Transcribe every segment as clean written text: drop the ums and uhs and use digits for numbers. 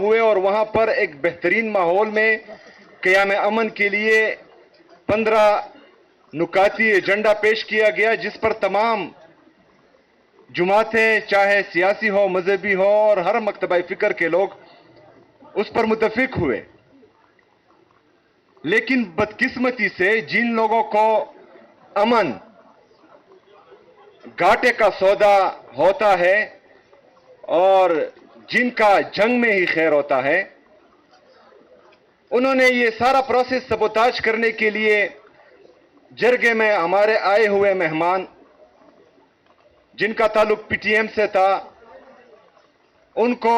ہوئے اور وہاں پر ایک بہترین ماحول میں قیام امن کے لیے 15 نکاتی ایجنڈا پیش کیا گیا، جس پر تمام جماعتیں، چاہے سیاسی ہو، مذہبی ہو، اور ہر مکتبہ فکر کے لوگ اس پر متفق ہوئے۔ لیکن بدقسمتی سے جن لوگوں کو امن گھاٹے کا سودا ہوتا ہے اور جن کا جنگ میں ہی خیر ہوتا ہے، انہوں نے یہ سارا پروسیس سبوتاج کرنے کے لیے جرگے میں ہمارے آئے ہوئے مہمان جن کا تعلق پی ٹی ایم سے تھا، ان کو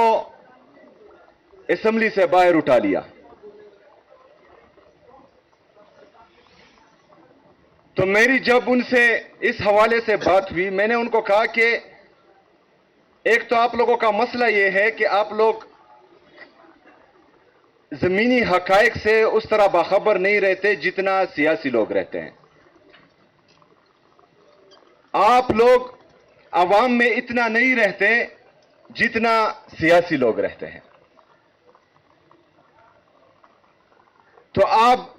اسمبلی سے باہر اٹھا لیا۔ تو میری جب ان سے اس حوالے سے بات ہوئی، میں نے ان کو کہا کہ ایک تو آپ لوگوں کا مسئلہ یہ ہے کہ آپ لوگ زمینی حقائق سے اس طرح باخبر نہیں رہتے جتنا سیاسی لوگ رہتے ہیں۔ آپ لوگ عوام میں اتنا نہیں رہتے جتنا سیاسی لوگ رہتے ہیں۔ تو آپ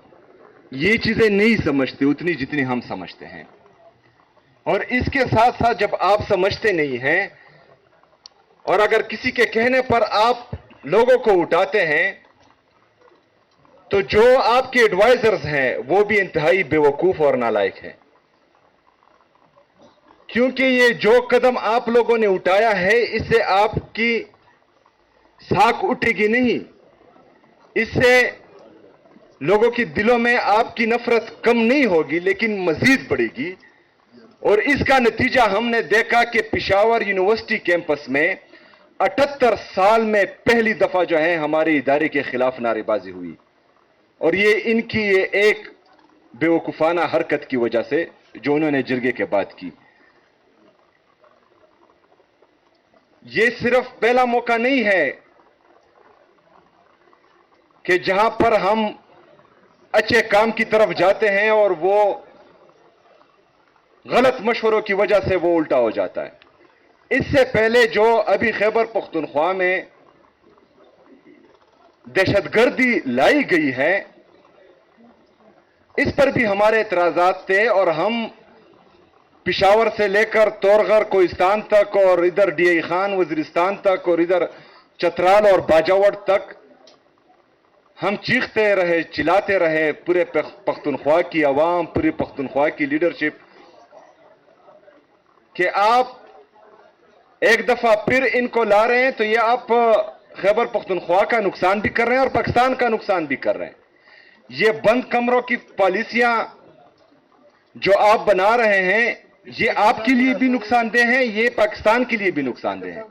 یہ چیزیں نہیں سمجھتے اتنی جتنی ہم سمجھتے ہیں، اور اس کے ساتھ ساتھ جب آپ سمجھتے نہیں ہیں اور اگر کسی کے کہنے پر آپ لوگوں کو اٹھاتے ہیں، تو جو آپ کے ایڈوائزرز ہیں وہ بھی انتہائی بے وقوف اور نالائق ہیں، کیونکہ یہ جو قدم آپ لوگوں نے اٹھایا ہے اس سے آپ کی ساکھ اٹھے گی نہیں، اس سے لوگوں کے دلوں میں آپ کی نفرت کم نہیں ہوگی لیکن مزید بڑھے گی۔ اور اس کا نتیجہ ہم نے دیکھا کہ پشاور یونیورسٹی کیمپس میں 78 سال میں پہلی دفعہ جو ہے ہمارے ادارے کے خلاف نعرے بازی ہوئی، اور یہ ان کی یہ ایک بیوقوفانہ حرکت کی وجہ سے جو انہوں نے جرگے کے بعد کی۔ یہ صرف پہلا موقع نہیں ہے کہ جہاں پر ہم اچھے کام کی طرف جاتے ہیں اور وہ غلط مشوروں کی وجہ سے وہ الٹا ہو جاتا ہے۔ اس سے پہلے جو ابھی خیبر پختونخوا میں دہشت گردی لائی گئی ہے، اس پر بھی ہمارے اعتراضات تھے، اور ہم پشاور سے لے کر تورغر کوہستان تک اور ادھر ڈی ای خان وزیرستان تک اور ادھر چترال اور باجاوڑ تک ہم چیختے رہے، چلاتے رہے، پورے پختونخوا کی عوام، پورے پختونخوا کی لیڈرشپ، کہ آپ ایک دفعہ پھر ان کو لا رہے ہیں تو یہ آپ خیبر پختونخوا کا نقصان بھی کر رہے ہیں اور پاکستان کا نقصان بھی کر رہے ہیں۔ یہ بند کمروں کی پالیسیاں جو آپ بنا رہے ہیں یہ آپ کے لیے بھی نقصان دہ ہیں، یہ پاکستان کے لیے بھی نقصان دہ ہیں۔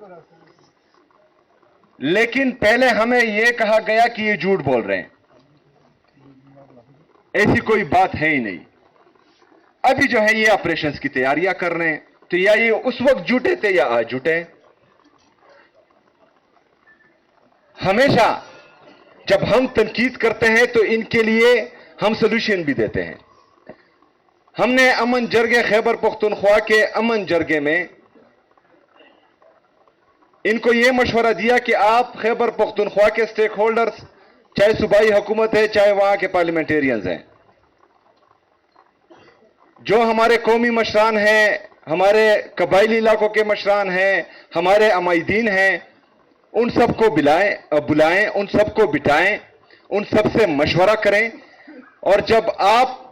لیکن پہلے ہمیں یہ کہا گیا کہ یہ جھوٹ بول رہے ہیں، ایسی کوئی بات ہے ہی نہیں۔ ابھی جو ہے یہ آپریشنز کی تیاریاں کر رہے ہیں، تو یا یہ اس وقت جھوٹے تھے یا آج جھوٹے ہیں۔ ہمیشہ جب ہم تنقید کرتے ہیں تو ان کے لیے ہم سولوشن بھی دیتے ہیں۔ ہم نے امن جرگے خیبر پختونخوا کے امن جرگے میں ان کو یہ مشورہ دیا کہ آپ خیبر پختونخوا کے سٹیک ہولڈرز، چاہے صوبائی حکومت ہے چاہے وہاں کے پارلیمنٹیرینز ہیں، جو ہمارے قومی مشران ہیں، ہمارے قبائلی علاقوں کے مشران ہیں، ہمارے عمائدین ہیں، ان سب کو بلائیں، ان سب کو بٹھائیں، ان سب سے مشورہ کریں، اور جب آپ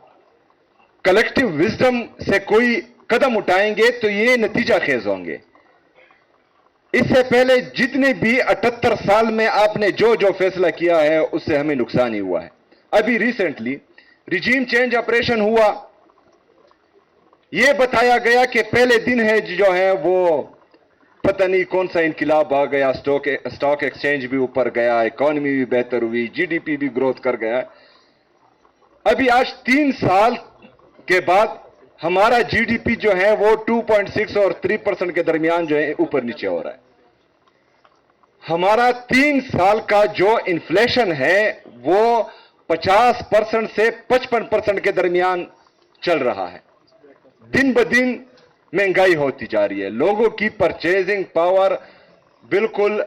کلیکٹیو وزڈم سے کوئی قدم اٹھائیں گے تو یہ نتیجہ خیز ہوں گے۔ اس سے پہلے جتنے بھی 78 سال میں آپ نے جو فیصلہ کیا ہے اس سے ہمیں نقصان ہی ہوا ہے۔ ابھی ریسنٹلی ریجیم چینج آپریشن ہوا، یہ بتایا گیا کہ پہلے دن ہے جو ہے وہ پتہ نہیں کون سا انقلاب آ گیا، سٹاک ایکسچینج بھی اوپر گیا، اکانومی بھی بہتر ہوئی، جی ڈی پی بھی گروتھ کر گیا۔ ابھی آج 3 سال کے بعد ہمارا جی ڈی پی جو ہے وہ 2.6 اور 3% کے درمیان جو ہے اوپر نیچے ہو رہا ہے۔ ہمارا 3 سال کا جو انفلیشن ہے وہ 50% سے 55% کے درمیان چل رہا ہے۔ دن بدن مہنگائی ہوتی جا رہی ہے، لوگوں کی پرچیزنگ پاور بالکل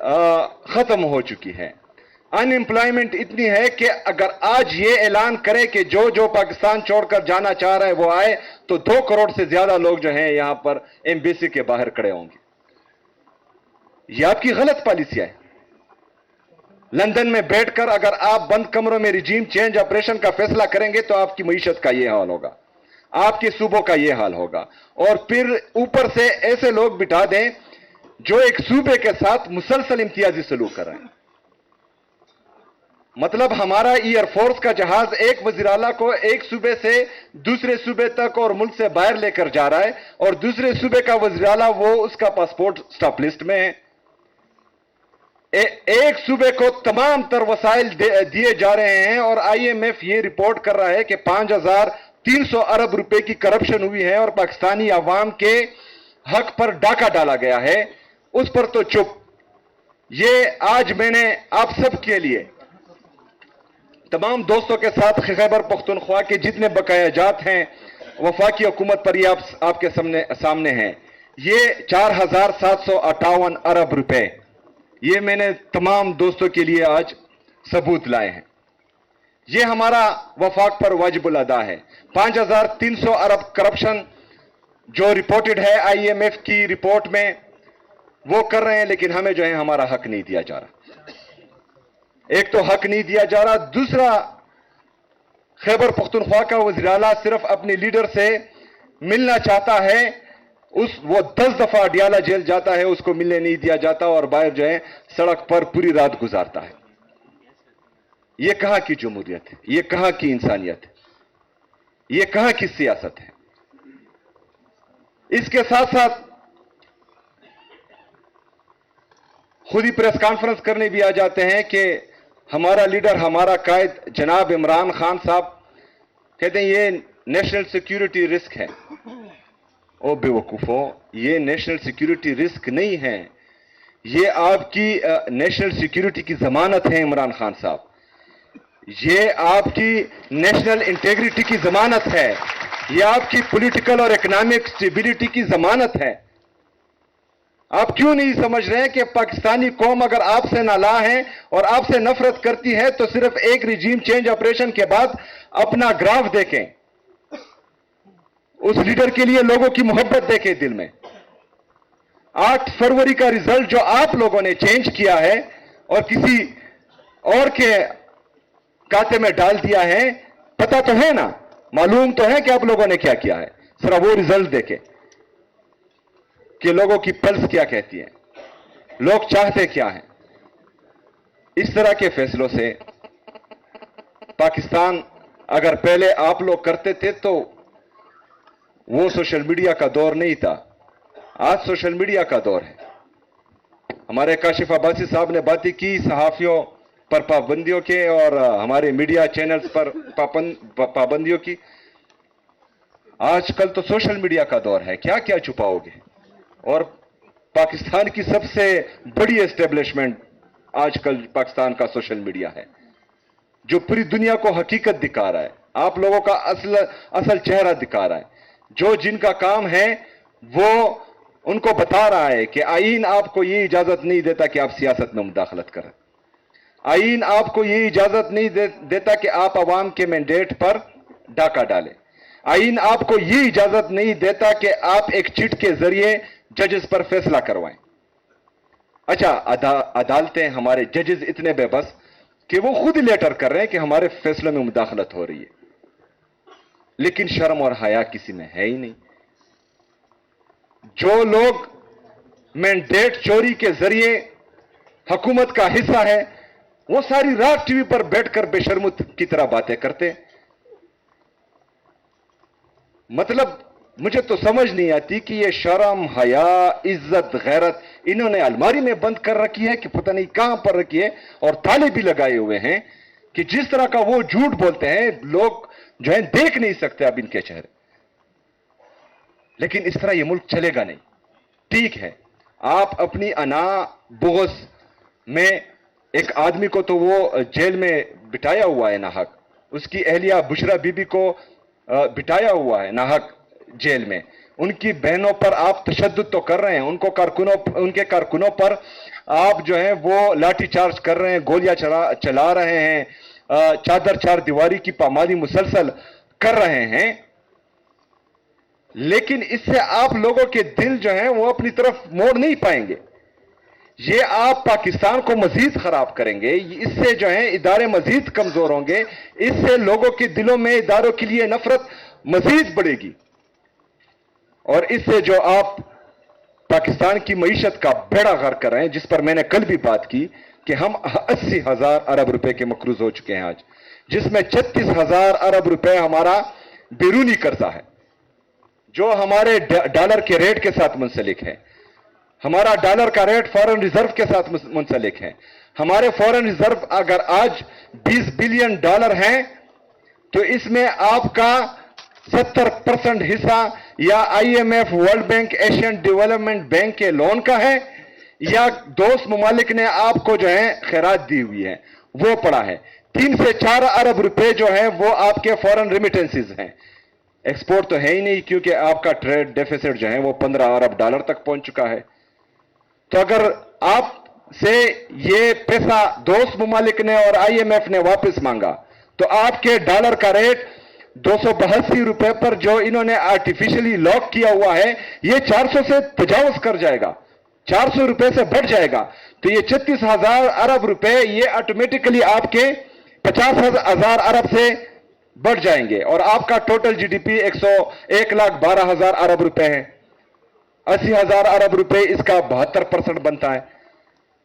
ختم ہو چکی ہے۔ अनएम्प्लॉयमेंट इतनी है कि अगर आज ये ऐलान करें कि जो जो पाकिस्तान छोड़कर जाना चाह रहा है वो आए, तो 2 करोड़ से ज्यादा लोग जो हैं यहां पर एम्बेसी के बाहर खड़े होंगे। ये आपकी गलत पॉलिसियां है। लंदन में बैठकर अगर आप बंद कमरों में रिजीम चेंज ऑपरेशन का फैसला करेंगे तो आपकी मईशत का यह हाल होगा, आपके सूबों का यह हाल होगा, और फिर ऊपर से ऐसे लोग बिठा दें जो एक सूबे के साथ मुसलसल इम्तियाजी सलूक कर रहे हैं। मतलब हमारा एयरफोर्स का जहाज एक वजीर आला को एक सूबे से दूसरे सूबे तक और मुल्क से बाहर लेकर जा रहा है, और दूसरे सूबे का वजीर आला वो उसका पासपोर्ट स्टॉप लिस्ट में है। एक सूबे को तमाम तर वसाइल दिए जा रहे हैं, और IMF ये रिपोर्ट कर रहा है कि 5,300 अरब रुपए की करप्शन हुई है और पाकिस्तानी अवाम के हक पर डाका डाला गया है। उस पर तो चुप। ये आज मैंने आप सब के लिए तमाम दोस्तों के साथ खैबर पख्तूनख्वा के जितने बकायाजात हैं वफाकी हुकूमत पर ये आपके सामने हैं। ये 4,758 अरब रुपए, ये मैंने तमाम दोस्तों के लिए आज सबूत लाए हैं। ये हमारा वफाक पर वाजिबुल अदा है। 5,300 अरब करप्शन जो रिपोर्टेड है IMF की रिपोर्ट में, वो कर रहे हैं, लेकिन हमें जो है हमारा हक नहीं दिया जा रहा। एक तो हक नहीं दिया जा रहा, दूसरा खैबर पख्तूनख्वा का वज़ीर आला सिर्फ अपने लीडर से मिलना चाहता है, वो 10 दफा अडियाला जेल जाता है, उसको मिलने नहीं दिया जाता, और बाहर जो है सड़क पर पूरी रात गुजारता है। ये कहां की जमहूरियत है? ये कहां की इंसानियत है? ये कहां की सियासत है? इसके साथ साथ खुद ही प्रेस कॉन्फ्रेंस करने भी आ जाते हैं कि हमारा लीडर, हमारा कायद जनाब इमरान खान साहब कहते हैं ये नेशनल सिक्योरिटी रिस्क है। ओ बेवकूफो, ये नेशनल सिक्योरिटी रिस्क नहीं है, ये आपकी नेशनल सिक्योरिटी की जमानत है इमरान खान साहब। ये आपकी नेशनल इंटेग्रिटी की जमानत है, ये आपकी पॉलिटिकल और इकोनॉमिक स्टेबिलिटी की जमानत है। आप क्यों नहीं समझ रहे हैं कि पाकिस्तानी कौम अगर आपसे नाला है और आपसे नफरत करती है तो सिर्फ एक रिजीम चेंज ऑपरेशन के बाद अपना ग्राफ देखें, उस लीडर के लिए लोगों की मोहब्बत देखें दिल में। 8 फरवरी का रिजल्ट जो आप लोगों ने चेंज किया है और किसी और के खाते में डाल दिया है, पता तो है ना, मालूम तो है कि आप लोगों ने क्या किया है। सिर्फ वो रिजल्ट देखें कि लोगों की पल्स क्या कहती है, लोग चाहते क्या हैं। इस तरह के फैसलों से पाकिस्तान अगर पहले आप लोग करते थे तो वो सोशल मीडिया का दौर नहीं था, आज सोशल मीडिया का दौर है। हमारे काशिफ अब्बासी साहब ने बातें की सहाफियों पर पाबंदियों के और हमारे मीडिया चैनल्स पर पाबंदियों की। आजकल तो सोशल मीडिया का दौर है, क्या क्या छुपाओगे। और पाकिस्तान की सबसे बड़ी एस्टेब्लिशमेंट आजकल पाकिस्तान का सोशल मीडिया है, जो पूरी दुनिया को हकीकत दिखा रहा है, आप लोगों का असल चेहरा दिखा रहा है। जो जिनका काम है वो उनको बता रहा है कि आईन आपको ये इजाजत नहीं देता कि आप सियासत में मुदाखलत करें। आईन आपको ये इजाजत नहीं देता कि आप अवाम के मैंडेट पर डाका डालें। आईन आपको ये इजाजत नहीं देता कि आप एक चिट के जरिए जजेस पर फैसला करवाएं। अच्छा, अदालतें, हमारे जजेस इतने बेबस कि वो खुद ही लेटर कर रहे हैं कि हमारे फैसलों में मुदाखलत हो रही है, लेकिन शर्म और हया किसी में है ही नहीं। जो लोग मैंडेट चोरी के जरिए हुकूमत का हिस्सा है, वो सारी रात टीवी पर बैठकर बेशर्मत की तरह बातें करते। मतलब मुझे तो समझ नहीं आती कि ये शर्म, हया, इज्जत, गैरत इन्होंने अलमारी में बंद कर रखी है कि पता नहीं कहां पर रखी है, और ताले भी लगाए हुए हैं कि जिस तरह का वो झूठ बोलते हैं लोग जो है देख नहीं सकते अब इनके चेहरे। लेकिन इस तरह ये मुल्क चलेगा नहीं। ठीक है, आप अपनी अना बुग़्ज़ में एक आदमी को तो वो जेल में बिठाया हुआ है नाहक, उसकी अहलिया बुशरा बीबी को बिठाया हुआ है नाहक जेल में, उनकी बहनों पर आप तशद्दुद तो कर रहे हैं, उनके कारकुनों पर आप जो है वो लाठीचार्ज कर रहे हैं, गोलियां चला रहे हैं, चादर चार दीवारी की पामाली मुसलसल कर रहे हैं, लेकिन इससे आप लोगों के दिल जो हैं वो अपनी तरफ मोड़ नहीं पाएंगे। ये आप पाकिस्तान को मजीद खराब करेंगे, इससे जो है इदारे मजीद कमजोर होंगे, इससे लोगों के दिलों में इदारों के लिए नफरत मजीद बढ़ेगी, और इससे जो आप पाकिस्तान की मईशत का बेड़ा गर्क कर रहे हैं, जिस पर मैंने कल भी बात की कि हम 80,000 अरब रुपए के मकरूज हो चुके हैं आज, जिसमें 36,000 अरब रुपए हमारा बैरूनी कर्जा है जो हमारे डॉलर के रेट के साथ मुंसलिक है। हमारा डॉलर का रेट फॉरेन रिजर्व के साथ मुंसलिक है। हमारे फॉरेन रिजर्व अगर आज 20 बिलियन डॉलर हैं तो इसमें आपका 70% हिस्सा या IMF, world bank, Asian development bank के लोन का है, या दोस्त ममालिक ने आपको जो है खैरात दी हुई है वो पड़ा है। 3 से 4 अरब रुपए जो है वो आपके फॉरेन रिमिटेंसेस हैं। एक्सपोर्ट तो है ही नहीं, क्योंकि आपका ट्रेड डेफिसिट जो है वो 15 अरब डॉलर तक पहुंच चुका है। तो अगर आप से ये पैसा दोस्त ममालिक ने और IMF ने वापस मांगा तो आपके डॉलर का रेट 282 रुपए पर जो इन्होंने आर्टिफिशियली लॉक किया हुआ है ये 400 से तजावुज कर जाएगा, 400 रुपए से बढ़ जाएगा। तो ये 36,000 अरब रुपए ये ऑटोमेटिकली आपके 50,000 अरब से बढ़ जाएंगे, और आपका टोटल GDP 1,12,000 अरब रुपए है। 80,000 अरब रुपए इसका 72% बनता है।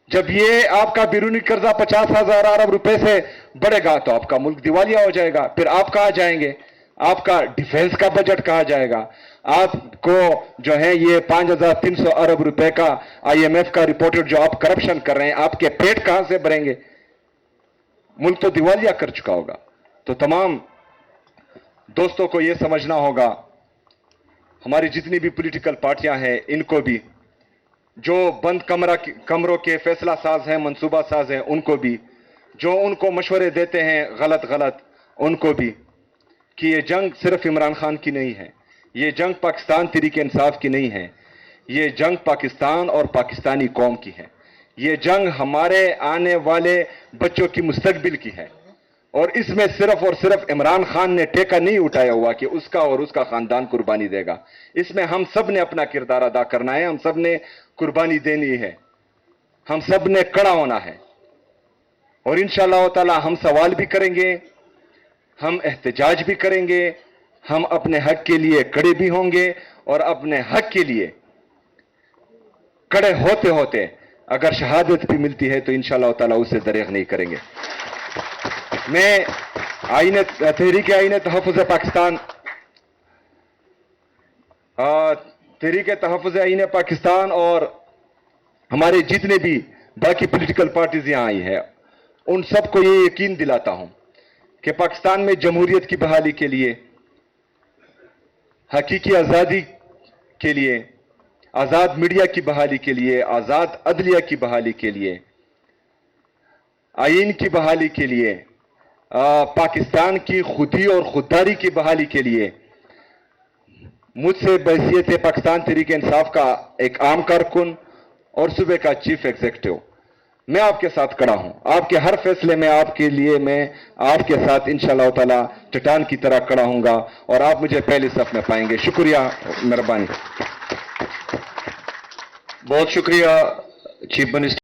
जब ये आपका बैरूनी कर्जा 50,000 अरब रुपए से बढ़ेगा तो आपका मुल्क दिवालिया हो जाएगा। फिर आप कहां जाएंगे? आपका डिफेंस का बजट कहां जाएगा? आपको जो है ये 5,300 अरब रुपए का IMF का रिपोर्टेड जो आप करप्शन कर रहे हैं, आपके पेट कहां से भरेंगे? मुल्क तो दिवालिया कर चुका होगा। तो तमाम दोस्तों को यह समझना होगा, हमारी जितनी भी पॉलिटिकल पार्टियां हैं इनको भी, जो बंद कमरों के फैसला साज हैं, मंसूबा साज हैं, उनको भी, जो उनको मशवरे देते हैं गलत उनको भी, कि ये जंग सिर्फ इमरान खान की नहीं है, ये जंग पाकिस्तान तहरीक इंसाफ की नहीं है, ये जंग पाकिस्तान और पाकिस्तानी कौम की है। ये जंग हमारे आने वाले बच्चों की मुस्तकबिल की है, और इसमें सिर्फ और सिर्फ इमरान खान ने टेका नहीं उठाया हुआ कि उसका और उसका खानदान कुर्बानी देगा। इसमें हम सब ने अपना किरदार अदा करना है, हम सब ने कुर्बानी देनी है, हम सब ने खड़ा होना है, और इंशाअल्लाह ताला हम सवाल भी करेंगे, हम एहतजाज भी करेंगे, हम अपने हक के लिए खड़े भी होंगे, और अपने हक के लिए खड़े होते होते अगर शहादत भी मिलती है तो इंशाअल्लाह ताला उससे दरेग नहीं करेंगे। मैं तहरीक आईन तहफ़्फ़ुज़ पाकिस्तान, तहरीक तहफ़्फ़ुज़ आईन पाकिस्तान और हमारे जितने भी बाकी पॉलिटिकल पार्टीज यहां आई है, उन सबको ये यकीन दिलाता हूं कि पाकिस्तान में जमहूरियत की बहाली के लिए, हकीकी आज़ादी के लिए, आज़ाद मीडिया की बहाली के लिए, आज़ाद अदलिया की बहाली के लिए, आईन की बहाली के लिए, पाकिस्तान की खुदी और खुददारी की बहाली के लिए मुझसे बहसियत पाकिस्तान तहरीक इंसाफ का एक आम कारकुन और सूबे का चीफ एग्जीक्यूटिव मैं आपके साथ खड़ा हूं। आपके हर फैसले में आपके लिए मैं आपके साथ इंशाअल्लाह ताला चट्टान की तरह खड़ा हूंगा, और आप मुझे पहले सफ में पाएंगे। शुक्रिया, मेहरबानी। बहुत शुक्रिया चीफ मिनिस्टर।